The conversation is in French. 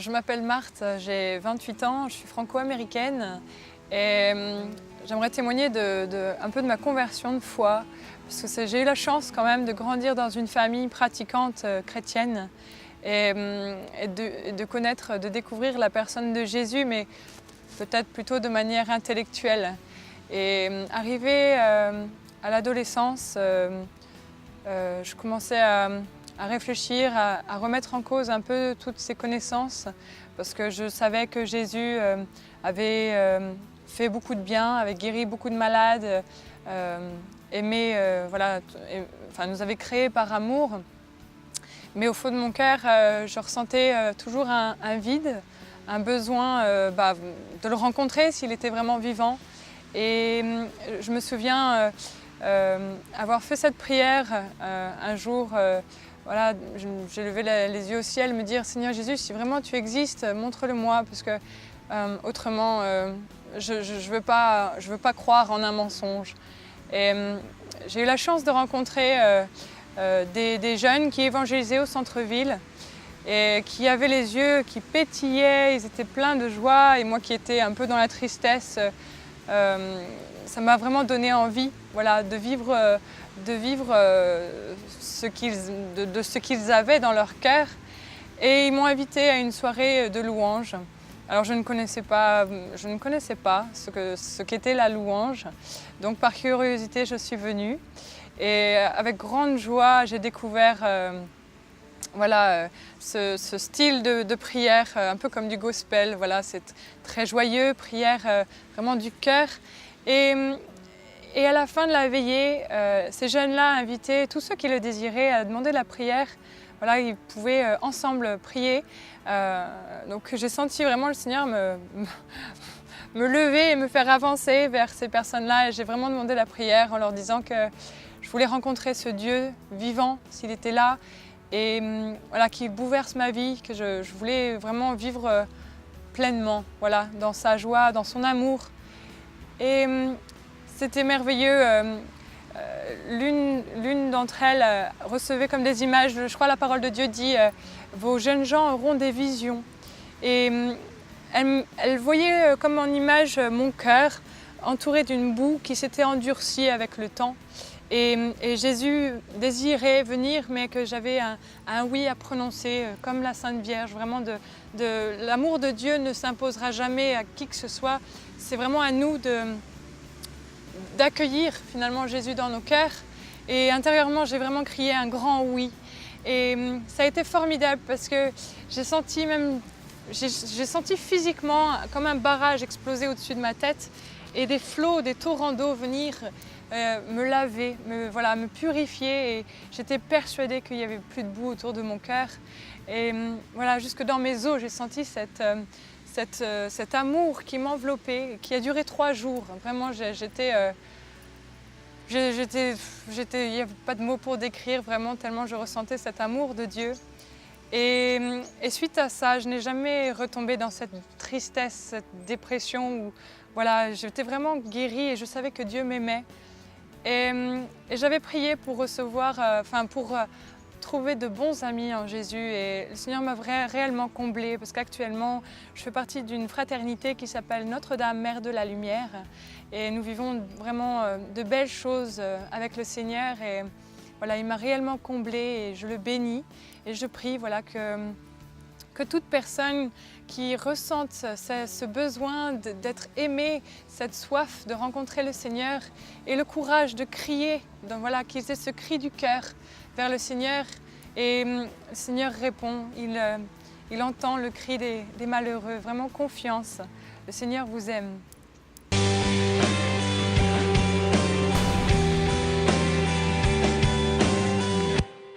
Je m'appelle Marthe, j'ai 28 ans, je suis franco-américaine et j'aimerais témoigner un peu de ma conversion de foi parce que j'ai eu la chance quand même de grandir dans une famille pratiquante chrétienne et de connaître, de découvrir la personne de Jésus, mais peut-être plutôt de manière intellectuelle. Et arrivée à l'adolescence, je commençais à réfléchir, à remettre en cause un peu toutes ces connaissances parce que je savais que Jésus avait fait beaucoup de bien, avait guéri beaucoup de malades, nous avait créés par amour. Mais au fond de mon cœur, je ressentais toujours un vide, un besoin de le rencontrer s'il était vraiment vivant. Et je me souviens avoir fait cette prière un jour. J'ai levé les yeux au ciel, me dire « Seigneur Jésus, si vraiment tu existes, montre-le-moi, parce que autrement, je ne veux pas croire en un mensonge. » Et j'ai eu la chance de rencontrer des jeunes qui évangélisaient au centre-ville et qui avaient les yeux qui pétillaient, ils étaient pleins de joie, et moi qui étais un peu dans la tristesse, ça m'a vraiment donné envie, de vivre ce qu'ils avaient dans leur cœur. Et ils m'ont invitée à une soirée de louange. Alors je ne connaissais pas ce qu'était la louange. Donc par curiosité, je suis venue. Et avec grande joie, j'ai découvert ce style de prière, un peu comme du gospel. C'est très joyeux, prière vraiment du cœur. Et à la fin de la veillée, ces jeunes-là invitaient tous ceux qui le désiraient à demander la prière. Ils pouvaient ensemble prier. Donc j'ai senti vraiment le Seigneur me lever et me faire avancer vers ces personnes-là. Et j'ai vraiment demandé la prière en leur disant que je voulais rencontrer ce Dieu vivant, s'il était là, et qui bouleverse ma vie, que je voulais vraiment vivre pleinement, dans sa joie, dans son amour. Et c'était merveilleux. L'une d'entre elles recevait comme des images, je crois la parole de Dieu dit « Vos jeunes gens auront des visions ». Et elle voyait comme en image mon cœur entouré d'une boue qui s'était endurcie avec le temps. Et Jésus désirait venir, mais que j'avais un oui à prononcer, comme la Sainte Vierge. Vraiment, l'amour de Dieu ne s'imposera jamais à qui que ce soit. C'est vraiment à nous d'accueillir finalement Jésus dans nos cœurs. Et intérieurement, j'ai vraiment crié un grand oui. Et ça a été formidable parce que j'ai senti physiquement comme un barrage exploser au-dessus de ma tête et des flots, des torrents d'eau venir me laver, me purifier. Et j'étais persuadée qu'il n'y avait plus de boue autour de mon cœur. Et jusque dans mes os, j'ai senti cet amour qui m'enveloppait, qui a duré 3 jours. Vraiment, il n'y avait pas de mots pour décrire vraiment, tellement je ressentais cet amour de Dieu. Et suite à ça, je n'ai jamais retombé dans cette tristesse, cette dépression où j'étais vraiment guérie et je savais que Dieu m'aimait. Et j'avais prié pour trouver de bons amis en Jésus, et le Seigneur m'a réellement comblée parce qu'actuellement je fais partie d'une fraternité qui s'appelle Notre-Dame, Mère de la Lumière, et nous vivons vraiment de belles choses avec le Seigneur. Et il m'a réellement comblée et je le bénis et je prie que toute personne qui ressente ce besoin d'être aimée, cette soif de rencontrer le Seigneur, ait le courage de crier, qu'ils aient ce cri du cœur vers le Seigneur. Et le Seigneur répond, il entend le cri des malheureux. Vraiment confiance, le Seigneur vous aime.